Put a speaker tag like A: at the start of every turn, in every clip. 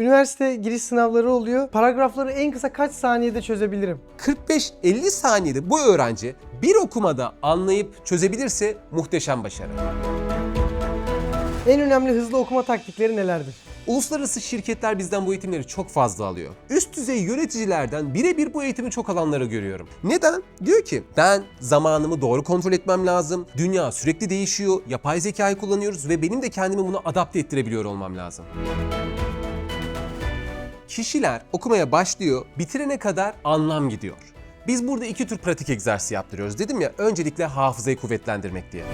A: Üniversite giriş sınavları oluyor. Paragrafları en kısa kaç saniyede çözebilirim?
B: 45-50 saniyede bu öğrenci bir okumada anlayıp çözebilirse muhteşem başarı.
A: En önemli hızlı okuma taktikleri nelerdir?
B: Uluslararası şirketler bizden bu eğitimleri çok fazla alıyor. Üst düzey yöneticilerden birebir bu eğitimi çok alanları görüyorum. Neden? Diyor ki ben zamanımı doğru kontrol etmem lazım. Dünya sürekli değişiyor. Yapay zekayı kullanıyoruz ve benim de kendimi buna adapte ettirebiliyor olmam lazım. Kişiler okumaya başlıyor, bitirene kadar anlam gidiyor. Biz burada iki tür pratik egzersiz yaptırıyoruz. Dedim ya, öncelikle hafızayı kuvvetlendirmek diye.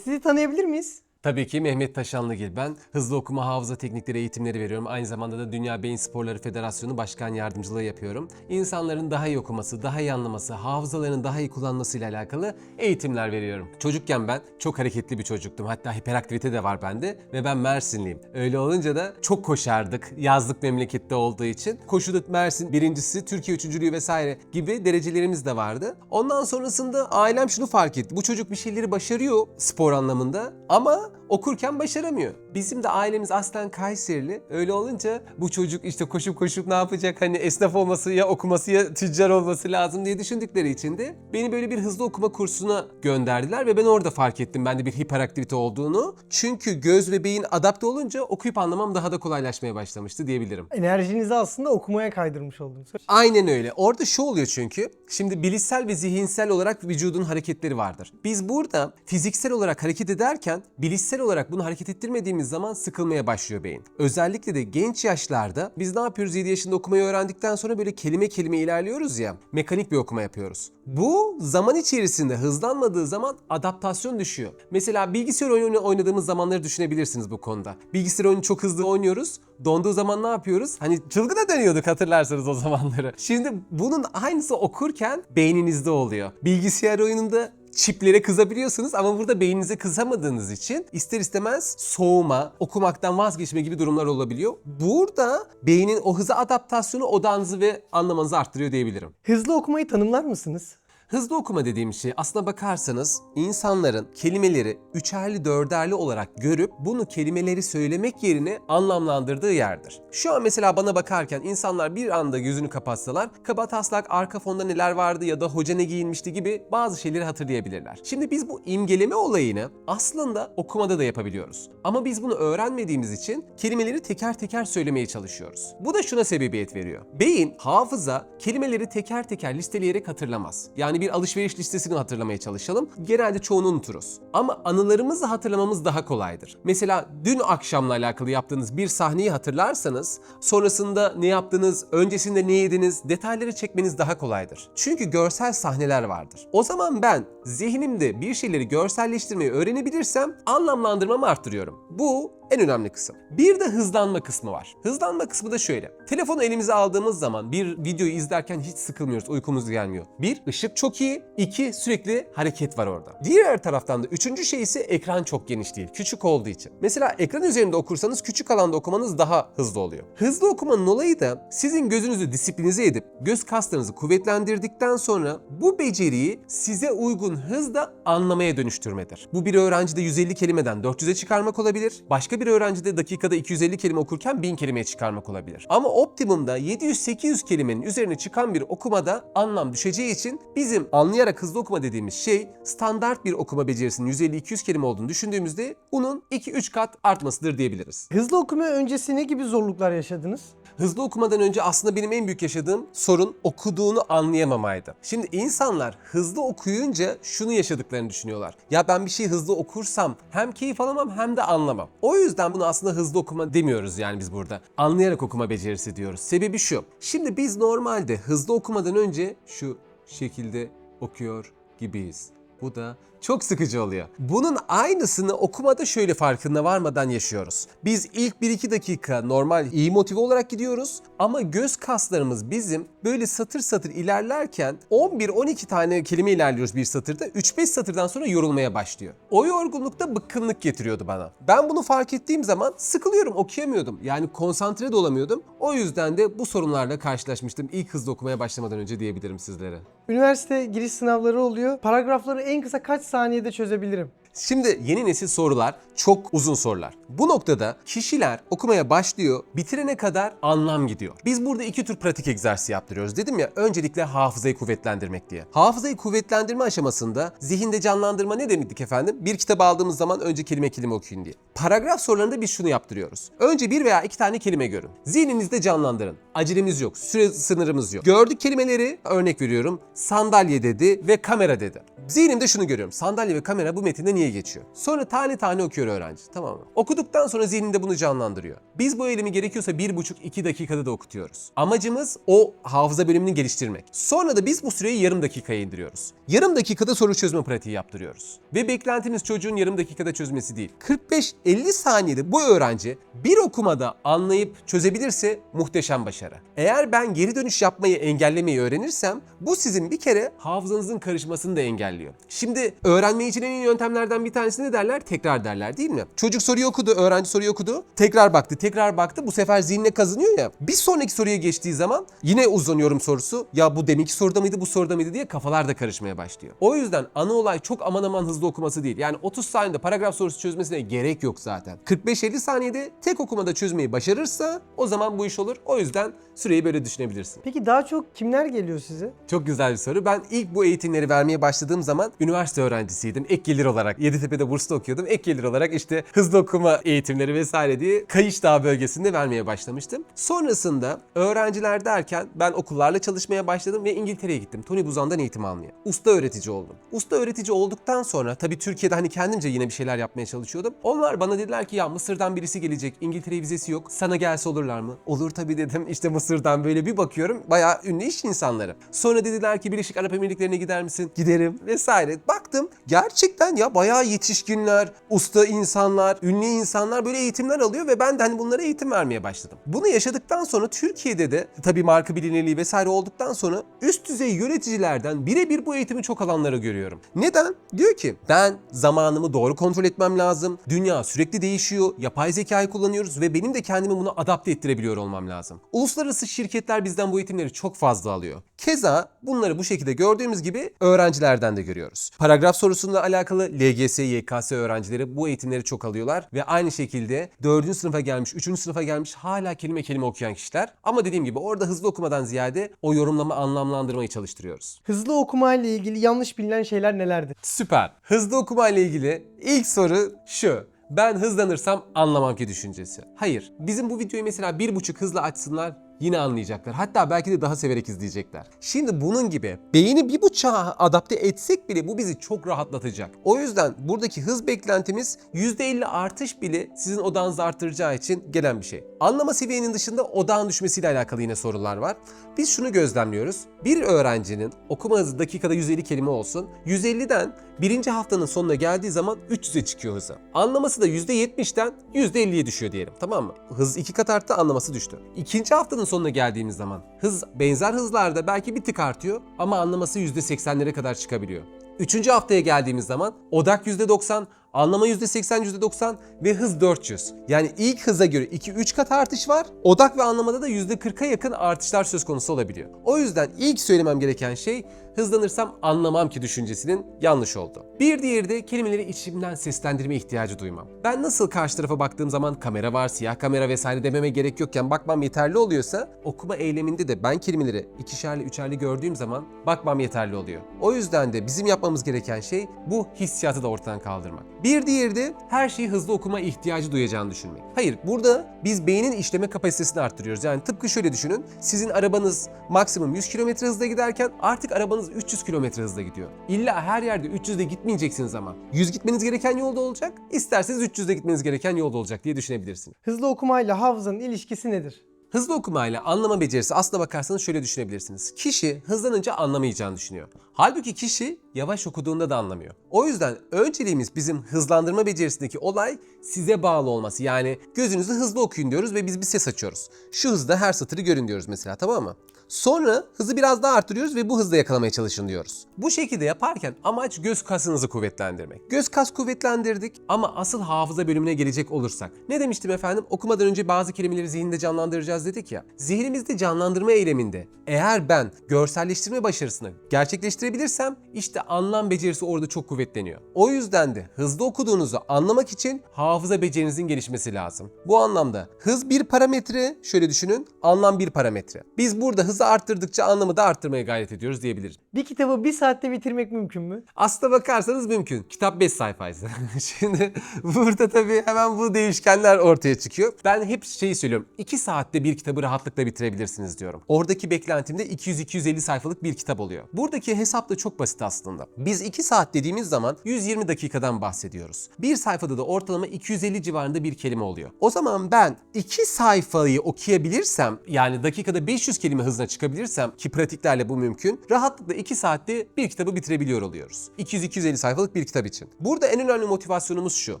A: Sizi tanıyabilir miyiz?
B: Tabii ki Mehmet Taşanlıgil ben. Hızlı okuma hafıza teknikleri eğitimleri veriyorum. Aynı zamanda da Dünya Beyin Sporları Federasyonu Başkan Yardımcılığı yapıyorum. İnsanların daha iyi okuması, daha iyi anlaması, hafızalarını daha iyi kullanmasıyla alakalı eğitimler veriyorum. Çocukken ben çok hareketli bir çocuktum. Hatta hiperaktivite de var bende ve ben Mersinliyim. Öyle olunca da çok koşardık. Yazlık memlekette olduğu için. Koşuda Mersin birincisi, Türkiye üçüncülüğü vesaire gibi derecelerimiz de vardı. Ondan sonrasında ailem şunu fark etti. Bu çocuk bir şeyleri başarıyor spor anlamında ama okurken başaramıyor. Bizim de ailemiz aslen Kayserili. Öyle olunca bu çocuk işte koşup ne yapacak? Hani esnaf olması ya okuması ya tüccar olması lazım diye düşündükleri için de beni böyle bir hızlı okuma kursuna gönderdiler ve ben orada fark ettim bende bir hiperaktivite olduğunu. Çünkü göz ve beyin adapte olunca okuyup anlamam daha da kolaylaşmaya başlamıştı diyebilirim.
A: Enerjinizi aslında okumaya kaydırmış oldunuz.
B: Aynen öyle. Orada şu oluyor çünkü. Şimdi bilişsel ve zihinsel olarak vücudun hareketleri vardır. Biz burada fiziksel olarak hareket ederken bilişsel olarak bunu hareket ettirmediğimiz zaman sıkılmaya başlıyor beyin. Özellikle de genç yaşlarda biz ne yapıyoruz? 7 yaşında okumayı öğrendikten sonra böyle kelime kelime ilerliyoruz ya. Mekanik bir okuma yapıyoruz. Bu zaman içerisinde hızlanmadığı zaman adaptasyon düşüyor. Mesela bilgisayar oyunu oynadığımız zamanları düşünebilirsiniz bu konuda. Bilgisayar oyunu çok hızlı oynuyoruz. Donduğu zaman ne yapıyoruz? Hani çılgına dönüyorduk hatırlarsanız o zamanları. Şimdi bunun aynısı okurken beyninizde oluyor. Bilgisayar oyununda çiplere kızabiliyorsunuz ama burada beyninize kızamadığınız için ister istemez soğuma, okumaktan vazgeçme gibi durumlar olabiliyor. Burada beynin o hıza adaptasyonu odağınızı ve anlamanızı arttırıyor diyebilirim.
A: Hızlı okumayı tanımlar mısınız?
B: Hızlı okuma dediğim şey aslına bakarsanız insanların kelimeleri üçerli dörderli olarak görüp bunu kelimeleri söylemek yerine anlamlandırdığı yerdir. Şu an mesela bana bakarken insanlar bir anda gözünü kapatsalar kabataslak arka fonda neler vardı ya da hoca ne giyinmişti gibi bazı şeyleri hatırlayabilirler. Şimdi biz bu imgeleme olayını aslında okumada da yapabiliyoruz. Ama biz bunu öğrenmediğimiz için kelimeleri teker teker söylemeye çalışıyoruz. Bu da şuna sebebiyet veriyor. Beyin, hafıza kelimeleri teker teker listeleyerek hatırlamaz. Yani bir alışveriş listesini hatırlamaya çalışalım. Genelde çoğunu unuturuz. Ama anılarımızı hatırlamamız daha kolaydır. Mesela dün akşamla alakalı yaptığınız bir sahneyi hatırlarsanız, sonrasında ne yaptınız, öncesinde ne yediniz, detayları çekmeniz daha kolaydır. Çünkü görsel sahneler vardır. O zaman ben zihnimde bir şeyleri görselleştirmeyi öğrenebilirsem anlamlandırmamı arttırıyorum. Bu en önemli kısım. Bir de hızlanma kısmı var. Hızlanma kısmı da şöyle. Telefonu elimize aldığımız zaman bir videoyu izlerken hiç sıkılmıyoruz, uykumuz gelmiyor. Bir, ışık çok iyi. İki, sürekli hareket var orada. Diğer taraftan da üçüncü şey ise ekran çok geniş değil, küçük olduğu için. Mesela ekran üzerinde okursanız küçük alanda okumanız daha hızlı oluyor. Hızlı okumanın olayı da sizin gözünüzü disiplinize edip göz kaslarınızı kuvvetlendirdikten sonra bu beceriyi size uygun hızda anlamaya dönüştürmedir. Bu bir öğrencide 150 kelimeden 400'e çıkarmak olabilir. Başka bir öğrencide dakikada 250 kelime okurken 1000 kelimeye çıkarmak olabilir. Ama optimumda 700-800 kelimenin üzerine çıkan bir okumada anlam düşeceği için bizim anlayarak hızlı okuma dediğimiz şey standart bir okuma becerisinin 150-200 kelime olduğunu düşündüğümüzde bunun 2-3 kat artmasıdır diyebiliriz.
A: Hızlı okuma öncesi ne gibi zorluklar yaşadınız?
B: Hızlı okumadan önce aslında benim en büyük yaşadığım sorun okuduğunu anlayamamaydı. Şimdi insanlar hızlı okuyunca şunu yaşadıklarını düşünüyorlar. Ya ben bir şeyi hızlı okursam hem keyif alamam hem de anlamam. O yüzden bunu aslında hızlı okuma demiyoruz yani biz burada. Anlayarak okuma becerisi diyoruz. Sebebi şu. Şimdi biz normalde hızlı okumadan önce şu şekilde okuyor gibiyiz. Bu da çok sıkıcı oluyor. Bunun aynısını okumada şöyle farkına varmadan yaşıyoruz. Biz ilk 1-2 dakika normal iyi motive olarak gidiyoruz ama göz kaslarımız bizim böyle satır satır ilerlerken 11-12 tane kelime ilerliyoruz bir satırda. 3-5 satırdan sonra yorulmaya başlıyor. O yorgunlukta bıkkınlık getiriyordu bana. Ben bunu fark ettiğim zaman sıkılıyorum, okuyamıyordum. Yani konsantre de olamıyordum. O yüzden de bu sorunlarla karşılaşmıştım ilk hızlı okumaya başlamadan önce diyebilirim sizlere.
A: Üniversite giriş sınavları oluyor. Paragrafları en kısa kaç saniyede çözebilirim?
B: Şimdi yeni nesil sorular çok uzun sorular. Bu noktada kişiler okumaya başlıyor, bitirene kadar anlam gidiyor. Biz burada iki tür pratik egzersizi yaptırıyoruz. Dedim ya, öncelikle hafızayı kuvvetlendirmek diye. Hafızayı kuvvetlendirme aşamasında zihinde canlandırma ne demiştik efendim? Bir kitap aldığımız zaman önce kelime kelime okuyun diye. Paragraf sorularında biz şunu yaptırıyoruz. Önce bir veya iki tane kelime görün. Zihninizde canlandırın. Acelemiz yok, süre sınırımız yok. Gördük kelimeleri, örnek veriyorum, sandalye dedi ve kamera dedi. Zihnimde şunu görüyorum. Sandalye ve kamera bu metinde niye geçiyor? Sonra tane tane okuyor öğrenci. Tamam mı? Okuduktan sonra zihninde bunu canlandırıyor. Biz bu eylemi gerekiyorsa 1,5-2 dakikada da okutuyoruz. Amacımız o hafıza bölümünü geliştirmek. Sonra da biz bu süreyi yarım dakikaya indiriyoruz. Yarım dakikada soru çözme pratiği yaptırıyoruz. Ve beklentimiz çocuğun yarım dakikada çözmesi değil. 45-50 saniyede bu öğrenci bir okumada anlayıp çözebilirse muhteşem başarı. Eğer ben geri dönüş yapmayı, engellemeyi öğrenirsem bu sizin bir kere hafızanızın karışmasını da engelliyor. Şimdi öğrenmeyi için en iyi yöntemlerden bir tanesi ne derler? Tekrar derler, değil mi? Çocuk soruyu okudu, öğrenci soruyu okudu. Tekrar baktı. Bu sefer zihnine kazınıyor ya. Bir sonraki soruya geçtiği zaman yine uzun yorum sorusu. Ya bu deminki soruda mıydı, bu soruda mıydı diye kafalar da karışmaya başlıyor. O yüzden ana olay çok aman aman hızlı okuması değil. Yani 30 saniyede paragraf sorusu çözmesine gerek yok zaten. 45-50 saniyede tek okumada çözmeyi başarırsa o zaman bu iş olur. O yüzden süreyi böyle düşünebilirsin.
A: Peki daha çok kimler geliyor size?
B: Çok güzel bir soru. Ben ilk bu eğitimleri vermeye başladığım zaman üniversite öğrencisiydim. Ek gelir olarak Yeditepe'de burslu okuyordum. Ek gelir olarak işte hızlı okuma eğitimleri vesaire diye Kayış Dağı bölgesinde vermeye başlamıştım. Sonrasında öğrenciler derken ben okullarla çalışmaya başladım ve İngiltere'ye gittim. Tony Buzan'dan eğitim almaya. Usta öğretici oldum. Usta öğretici olduktan sonra tabii Türkiye'de hani kendimce yine bir şeyler yapmaya çalışıyordum. Onlar bana dediler ki ya Mısır'dan birisi gelecek. İngiltere vizesi yok. Sana gelse olurlar mı? Olur tabii dedim. İşte Mısır'dan böyle bir bakıyorum. Bayağı ünlü iş insanları. Sonra dediler ki Birleşik Arap Emirlikleri'ne gider misin? Giderim vesaire. Baktım gerçekten ya bayağı yetişkinler, usta insanlar, ünlü insanlar böyle eğitimler alıyor ve ben de hani bunlara eğitim vermeye başladım. Bunu yaşadıktan sonra Türkiye'de de tabii marka bilinirliği vesaire olduktan sonra üst düzey yöneticilerden birebir bu eğitimi çok alanları görüyorum. Neden? Diyor ki ben zamanımı doğru kontrol etmem lazım. Dünya sürekli değişiyor. Yapay zekayı kullanıyoruz ve benim de kendimi buna adapte ettirebiliyor olmam lazım. Uluslararası şirketler bizden bu eğitimleri çok fazla alıyor. Keza bunları bu şekilde gördüğümüz gibi öğrencilerden de görüyoruz. Paragraf sorusuyla alakalı LGS, YKS öğrencileri bu eğitimleri çok alıyorlar ve aynı şekilde 4. sınıfa gelmiş, 3. sınıfa gelmiş hala kelime kelime okuyan kişiler. Ama dediğim gibi orada hızlı okumadan ziyade o yorumlama, anlamlandırmayı çalıştırıyoruz.
A: Hızlı okuma ile ilgili yanlış bilinen şeyler nelerdir?
B: Süper. Hızlı okuma ile ilgili ilk soru şu. Ben hızlanırsam anlamam ki düşüncesi. Hayır. Bizim bu videoyu mesela 1,5 hızla açsınlar yine anlayacaklar. Hatta belki de daha severek izleyecekler. Şimdi bunun gibi beyni 1,5'a adapte etsek bile bu bizi çok rahatlatacak. O yüzden buradaki hız beklentimiz %50 artış bile sizin odağınızı arttıracağı için gelen bir şey. Anlama seviyenin dışında odağın düşmesiyle alakalı yine sorular var. Biz şunu gözlemliyoruz. Bir öğrencinin okuma hızı dakikada 150 kelime olsun. 150'den birinci haftanın sonuna geldiği zaman 300'e çıkıyor hızı. Anlaması da %70'den %50'ye düşüyor diyelim, tamam mı? Hız 2 kat arttı, anlaması düştü. İkinci haftanın sonuna geldiğimiz zaman hız benzer hızlarda belki bir tık artıyor ama anlaması %80'lere kadar çıkabiliyor. Üçüncü haftaya geldiğimiz zaman odak %90, anlama %80, %90 ve hız 400. Yani ilk hıza göre 2-3 kat artış var. Odak ve anlamada da %40'a yakın artışlar söz konusu olabiliyor. O yüzden ilk söylemem gereken şey hızlanırsam anlamam ki düşüncesinin yanlış oldu. Bir diğeri de kelimeleri içimden seslendirme ihtiyacı duymam. Ben nasıl karşı tarafa baktığım zaman kamera var, siyah kamera vesaire dememe gerek yokken bakmam yeterli oluyorsa okuma eyleminde de ben kelimeleri ikişerli üçerli gördüğüm zaman bakmam yeterli oluyor. O yüzden de bizim yapmamız gereken şey bu hissiyatı da ortadan kaldırmak. Bir diğeri de her şeyi hızlı okuma ihtiyacı duyacağını düşünmek. Hayır, burada biz beynin işleme kapasitesini arttırıyoruz. Yani tıpkı şöyle düşünün. Sizin arabanız maksimum 100 km hızla giderken artık arabanız 300 km hızla gidiyor. İlla her yerde 300'de gitmeyeceksiniz ama. 100 gitmeniz gereken yolda olacak, isterseniz 300'de gitmeniz gereken yolda olacak diye düşünebilirsiniz.
A: Hızlı okuma ile hafızanın ilişkisi nedir?
B: Hızlı okumayla anlama becerisi aslına bakarsanız şöyle düşünebilirsiniz. Kişi hızlanınca anlamayacağını düşünüyor. Halbuki kişi yavaş okuduğunda da anlamıyor. O yüzden önceliğimiz bizim hızlandırma becerisindeki olay size bağlı olması. Yani gözünüzü hızlı okuyun diyoruz ve biz bir ses açıyoruz. Şu hızda her satırı görün diyoruz mesela, tamam mı? Sonra hızı biraz daha arttırıyoruz ve bu hızla yakalamaya çalışın diyoruz. Bu şekilde yaparken amaç göz kasınızı kuvvetlendirmek. Göz kas kuvvetlendirdik ama asıl hafıza bölümüne gelecek olursak. Ne demiştim efendim? Okumadan önce bazı kelimeleri zihinde canlandıracağız dedik ya. Zihnimizde canlandırma eyleminde eğer ben görselleştirme başarısını gerçekleştirebilirsem işte anlam becerisi orada çok kuvvetleniyor. O yüzden de hızlı okuduğunuzu anlamak için hafıza becerinizin gelişmesi lazım. Bu anlamda hız bir parametre, şöyle düşünün, anlam bir parametre. Biz burada hızı arttırdıkça anlamı da arttırmaya gayret ediyoruz diyebiliriz.
A: Bir kitabı bir saatte bitirmek mümkün mü?
B: Aslına bakarsanız mümkün. Kitap 5 sayfaysa. Şimdi burada tabii hemen bu değişkenler ortaya çıkıyor. Ben hep şeyi söylüyorum. 2 saatte bir kitabı rahatlıkla bitirebilirsiniz diyorum. Oradaki beklentimde 200-250 sayfalık bir kitap oluyor. Buradaki hesap da çok basit aslında. Biz 2 saat dediğimiz zaman 120 dakikadan bahsediyoruz. Bir sayfada da ortalama 250 civarında bir kelime oluyor. O zaman ben 2 sayfayı okuyabilirsem, yani dakikada 500 kelime hızına çıkabilirsem, ki pratiklerle bu mümkün, rahatlıkla 2 saatte bir kitabı bitirebiliyor oluyoruz. 200-250 sayfalık bir kitap için. Burada en önemli motivasyonumuz şu.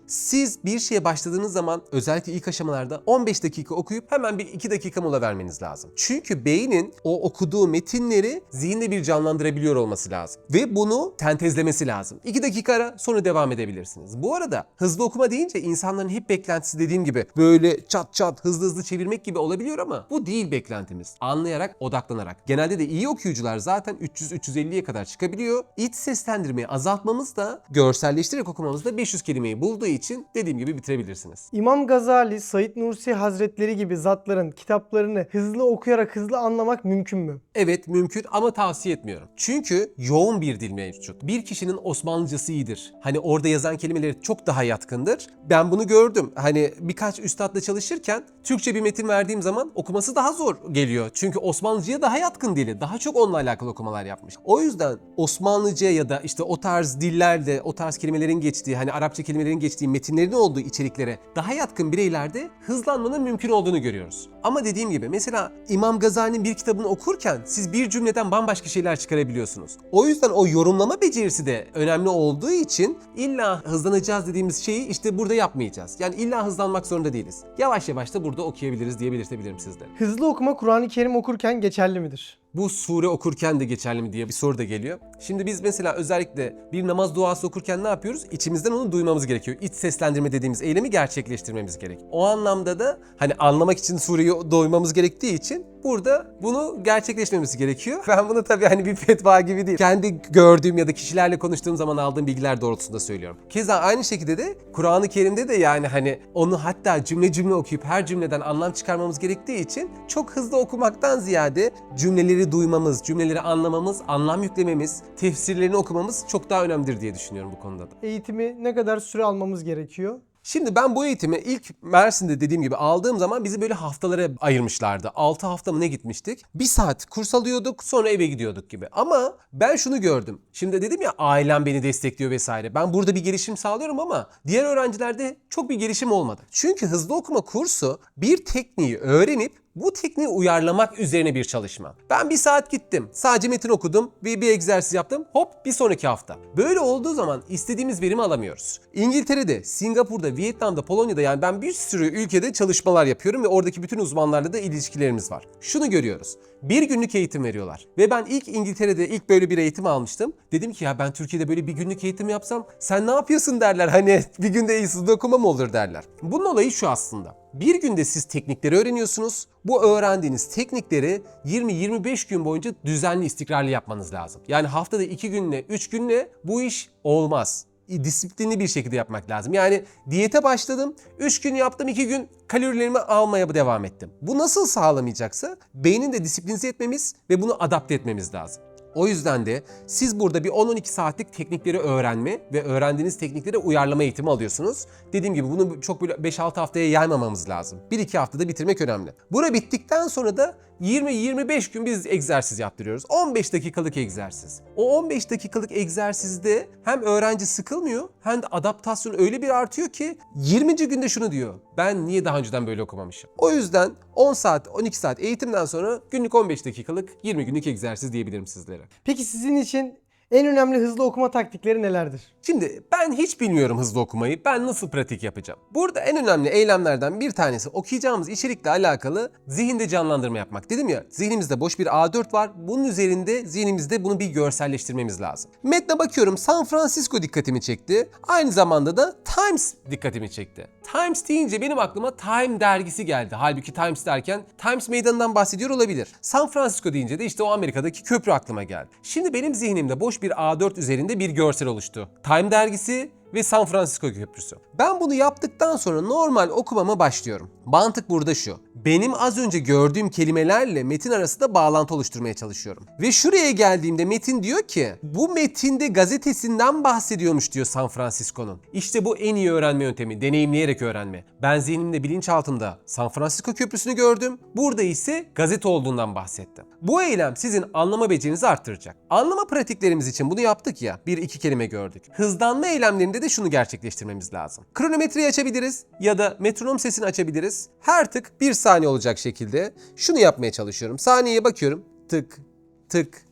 B: Siz bir şeye başladığınız zaman özellikle ilk aşamalarda 15 dakika okuyup hemen bir 2 dakika mola vermeniz lazım. Çünkü beynin o okuduğu metinleri zihinde bir canlandırabiliyor olması lazım. Ve bunu sentezlemesi lazım. 2 dakika ara, sonra devam edebilirsiniz. Bu arada hızlı okuma deyince insanların hep beklentisi dediğim gibi böyle çat çat hızlı hızlı çevirmek gibi olabiliyor ama bu değil beklentimiz. Anlayarak, odaklanarak. Genelde de iyi okuyucular zaten 300-350'ye kadar çıkabiliyor. İç seslendirmeyi azaltmamız da görselleştirerek okumamızda 500 kelimeyi bulduğu için dediğim gibi bitirebilirsiniz.
A: İmam Gazali, Said Nursi Hazretleri gibi zatların kitaplarını hızlı okuyarak hızlı anlamak mümkün mü?
B: Evet mümkün ama tavsiye etmiyorum. Çünkü yoğun bir dil mevcut. Bir kişinin Osmanlıcası iyidir. Hani orada yazan kelimeleri çok daha yatkındır. Ben bunu gördüm. Hani birkaç üstadla çalışırken Türkçe bir metin verdiğim zaman okuması daha zor geliyor. Çünkü Osmanlıcaya daha yatkın dili. Daha çok onunla alakalı okumalar yapmış. O yüzden Osmanlıca ya da işte o tarz dillerde, o tarz kelimelerin geçtiği, hani Arapça kelimelerin geçtiği metinlerin olduğu içeriklere daha yatkın bireylerde hızlanmanın mümkün olduğunu görüyoruz. Ama dediğim gibi mesela İmam Gazali'nin bir kitabını okurken siz bir cümleden bambaşka şeyler çıkarabiliyorsunuz. O yüzden o yorumlama becerisi de önemli olduğu için illa hızlanacağız dediğimiz şeyi işte burada yapmayacağız. Yani illa hızlanmak zorunda değiliz. Yavaş yavaş da burada okuyabiliriz diye belirtebilirim sizlere.
A: Hızlı okuma Kur'an-ı Kerim okurken geçerli midir?
B: Bu sure okurken de geçerli mi diye bir soru da geliyor. Şimdi biz mesela özellikle bir namaz duası okurken ne yapıyoruz? İçimizden onu duymamız gerekiyor. İç seslendirme dediğimiz eylemi gerçekleştirmemiz gerek. O anlamda da hani anlamak için sureyi doymamız gerektiği için burada bunu gerçekleşmemesi gerekiyor. Ben bunu tabii hani bir fetva gibi değil. Kendi gördüğüm ya da kişilerle konuştuğum zaman aldığım bilgiler doğrultusunda söylüyorum. Keza aynı şekilde de Kur'an-ı Kerim'de de yani hani onu hatta cümle cümle okuyup her cümleden anlam çıkarmamız gerektiği için çok hızlı okumaktan ziyade cümleleri duymamız, cümleleri anlamamız, anlam yüklememiz, tefsirlerini okumamız çok daha önemlidir diye düşünüyorum bu konuda da.
A: Eğitimi ne kadar süre almamız gerekiyor?
B: Şimdi ben bu eğitimi ilk Mersin'de dediğim gibi aldığım zaman bizi böyle haftalara ayırmışlardı. 6 hafta mı ne gitmiştik? 1 saat kurs alıyorduk, sonra eve gidiyorduk gibi. Ama ben şunu gördüm. Şimdi dedim ya ailem beni destekliyor vesaire. Ben burada bir gelişim sağlıyorum ama diğer öğrencilerde çok bir gelişim olmadı. Çünkü hızlı okuma kursu bir tekniği öğrenip bu tekniği uyarlamak üzerine bir çalışma. Ben 1 saat gittim. Sadece metin okudum ve bir egzersiz yaptım. Hop bir sonraki hafta. Böyle olduğu zaman istediğimiz verimi alamıyoruz. İngiltere'de, Singapur'da, Vietnam'da, Polonya'da yani ben bir sürü ülkede çalışmalar yapıyorum ve oradaki bütün uzmanlarla da ilişkilerimiz var. Şunu görüyoruz. 1 günlük eğitim veriyorlar. Ve ben ilk İngiltere'de ilk böyle bir eğitim almıştım. Dedim ki ya ben Türkiye'de böyle 1 günlük eğitim yapsam sen ne yapıyorsun derler. Hani bir günde hızlı okuma mı olur derler. Bunun olayı şu aslında. Bir günde siz teknikleri öğreniyorsunuz. Bu öğrendiğiniz teknikleri 20-25 gün boyunca düzenli, istikrarlı yapmanız lazım. Yani haftada 2 günle, 3 günle bu iş olmaz. Disiplinli bir şekilde yapmak lazım. Yani diyete başladım, 3 gün yaptım, 2 gün kalorilerimi almaya devam ettim. Bu nasıl sağlamayacaksa beynin de disiplinize etmemiz ve bunu adapte etmemiz lazım. O yüzden de siz burada bir 10-12 saatlik teknikleri öğrenme ve öğrendiğiniz teknikleri uyarlama eğitimi alıyorsunuz. Dediğim gibi bunu çok böyle 5-6 haftaya yaymamamız lazım. 1-2 haftada bitirmek önemli. Bura bittikten sonra da 20-25 gün biz egzersiz yaptırıyoruz. 15 dakikalık egzersiz. O 15 dakikalık egzersizde hem öğrenci sıkılmıyor hem de adaptasyon öyle bir artıyor ki 20. günde şunu diyor. Ben niye daha önceden böyle okumamışım? O yüzden 10 saat, 12 saat eğitimden sonra günlük 15 dakikalık 20 günlük egzersiz diyebilirim sizlere.
A: Peki sizin için En önemli hızlı okuma taktikleri nelerdir?
B: Şimdi ben hiç bilmiyorum hızlı okumayı. Ben nasıl pratik yapacağım? Burada en önemli eylemlerden bir tanesi okuyacağımız içerikle alakalı zihinde canlandırma yapmak. Dedim ya, zihnimizde boş bir A4 var. Bunun üzerinde zihnimizde bunu bir görselleştirmemiz lazım. Metne bakıyorum, San Francisco dikkatimi çekti. Aynı zamanda da Times dikkatimi çekti. Times deyince benim aklıma Time dergisi geldi. Halbuki Times derken Times meydanından bahsediyor olabilir. San Francisco deyince de işte o Amerika'daki köprü aklıma geldi. Şimdi benim zihnimde boş bir A4 üzerinde bir görsel oluştu. Time dergisi ve San Francisco Köprüsü. Ben bunu yaptıktan sonra normal okumama başlıyorum. Mantık burada şu. Benim az önce gördüğüm kelimelerle metin arasında bağlantı oluşturmaya çalışıyorum. Ve şuraya geldiğimde metin diyor ki bu metinde gazetesinden bahsediyormuş diyor San Francisco'nun. İşte bu en iyi öğrenme yöntemi, deneyimleyerek öğrenme. Ben zihnimde bilinçaltımda San Francisco Köprüsü'nü gördüm. Burada ise gazete olduğundan bahsettim. Bu eylem sizin anlama becerinizi arttıracak. Anlama pratiklerimiz için bunu yaptık ya, bir iki kelime gördük. Hızlanma eylemlerinde de şunu gerçekleştirmemiz lazım. Kronometreyi açabiliriz ya da metronom sesini açabiliriz. Her tık 1 saniye olacak şekilde şunu yapmaya çalışıyorum. Saniyeye bakıyorum. Tık, tık,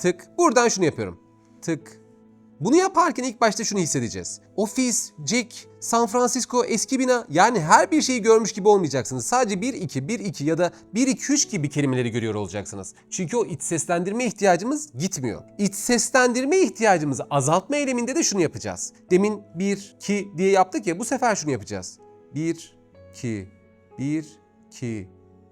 B: tık. Buradan şunu yapıyorum. Tık. Bunu yaparken ilk başta şunu hissedeceğiz. Ofis, Jack, San Francisco, eski bina, yani her bir şeyi görmüş gibi olmayacaksınız. Sadece 1-2, 1-2 ya da 1-2-3 gibi kelimeleri görüyor olacaksınız. Çünkü o iç seslendirme ihtiyacımız gitmiyor. İç seslendirme ihtiyacımızı azaltma eyleminde de şunu yapacağız. Demin 1-2 diye yaptık ya, bu sefer şunu yapacağız. 1-2, 1-2,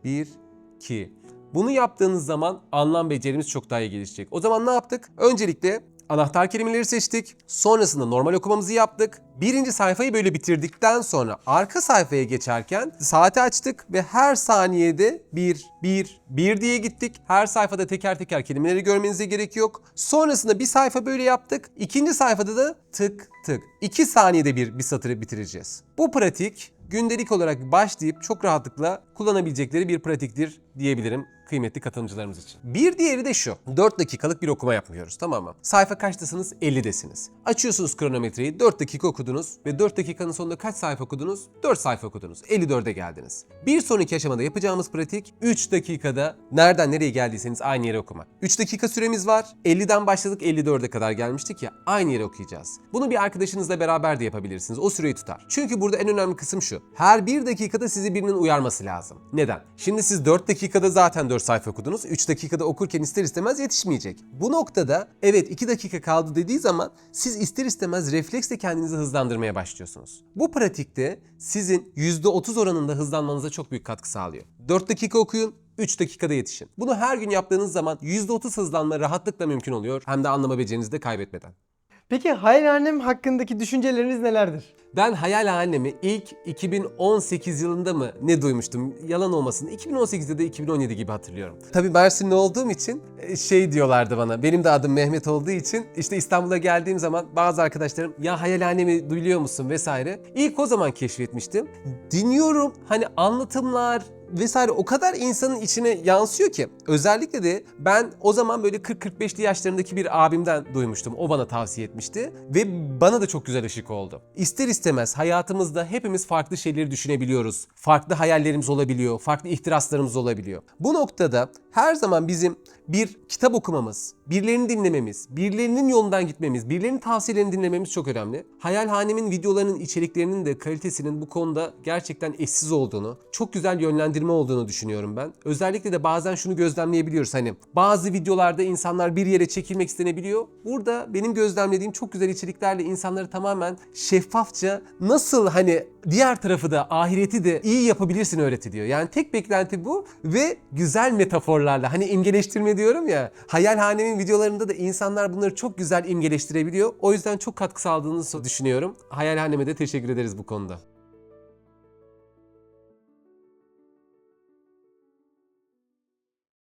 B: 1-2. Bunu yaptığınız zaman anlam becerimiz çok daha iyi gelişecek. O zaman ne yaptık? Öncelikle anahtar kelimeleri seçtik. Sonrasında normal okumamızı yaptık. Birinci sayfayı böyle bitirdikten sonra arka sayfaya geçerken saati açtık ve her saniyede 1 diye gittik. Her sayfada teker teker kelimeleri görmenize gerek yok. Sonrasında bir sayfa böyle yaptık. İkinci sayfada da tık tık. 2 saniyede bir satırı bitireceğiz. Bu pratik gündelik olarak başlayıp çok rahatlıkla kullanabilecekleri bir pratiktir diyebilirim kıymetli katılımcılarımız için. Bir diğeri de şu. 4 dakikalık bir okuma yapmıyoruz, tamam mı? Sayfa kaçtasınız? 50'desiniz. Açıyorsunuz kronometreyi, 4 dakika okudunuz ve 4 dakikanın sonunda kaç sayfa okudunuz? 4 sayfa okudunuz. 54'e geldiniz. Bir sonraki aşamada yapacağımız pratik 3 dakikada nereden nereye geldiyseniz aynı yere okumak. 3 dakika süremiz var. 50'den başladık, 54'e kadar gelmiştik ya, aynı yere okuyacağız. Bunu bir arkadaşınızla beraber de yapabilirsiniz. O süreyi tutar. Çünkü burada en önemli kısım şu. Her 1 dakikada sizi birinin uyarması lazım. Neden? Şimdi siz 4 dakikada zaten 4 sayfa okudunuz. 3 dakikada okurken ister istemez yetişmeyecek. Bu noktada evet 2 dakika kaldı dediği zaman siz ister istemez refleksle kendinizi hızlandırmaya başlıyorsunuz. Bu pratikte sizin %30 oranında hızlanmanıza çok büyük katkı sağlıyor. 4 dakika okuyun, 3 dakikada yetişin. Bunu her gün yaptığınız zaman %30 hızlanma rahatlıkla mümkün oluyor. Hem de anlama becerinizi de kaybetmeden.
A: Peki hayalhanem hakkındaki düşünceleriniz nelerdir?
B: Ben hayalhanemi ilk 2018 yılında mı ne duymuştum, yalan olmasın, 2018'de de 2017 gibi hatırlıyorum. Tabii Mersinli olduğum için şey diyorlardı bana, benim de adım Mehmet olduğu için işte İstanbul'a geldiğim zaman bazı arkadaşlarım ya hayalhanemi duyuyor musun vesaire. İlk o zaman keşfetmiştim. Dinliyorum, hani anlatımlar vesaire o kadar insanın içine yansıyor ki, özellikle de ben o zaman böyle 40-45'li yaşlarındaki bir abimden duymuştum. O bana tavsiye etmişti ve bana da çok güzel ışık oldu. İster istemez hayatımızda hepimiz farklı şeyleri düşünebiliyoruz. Farklı hayallerimiz olabiliyor, farklı ihtiraslarımız olabiliyor. Bu noktada her zaman bizim bir kitap okumamız, birilerini dinlememiz, birilerinin yolundan gitmemiz, birilerinin tavsiyelerini dinlememiz çok önemli. Hayalhanemin videolarının içeriklerinin de kalitesinin bu konuda gerçekten eşsiz olduğunu, çok güzel yönlendirme olduğunu düşünüyorum ben. Özellikle de bazen şunu gözlemleyebiliyoruz, hani bazı videolarda insanlar bir yere çekilmek istenebiliyor. Burada benim gözlemlediğim çok güzel içeriklerle insanları tamamen şeffafça nasıl hani diğer tarafı da ahireti de iyi yapabilirsin öğretiliyor. Yani tek beklenti bu ve güzel metaforlarla, hani imgeleştirme diyorum ya, hayalhanemin videolarında da insanlar bunları çok güzel imgeleştirebiliyor. O yüzden çok katkı sağladığını düşünüyorum. Hayalhaneme de teşekkür ederiz bu konuda.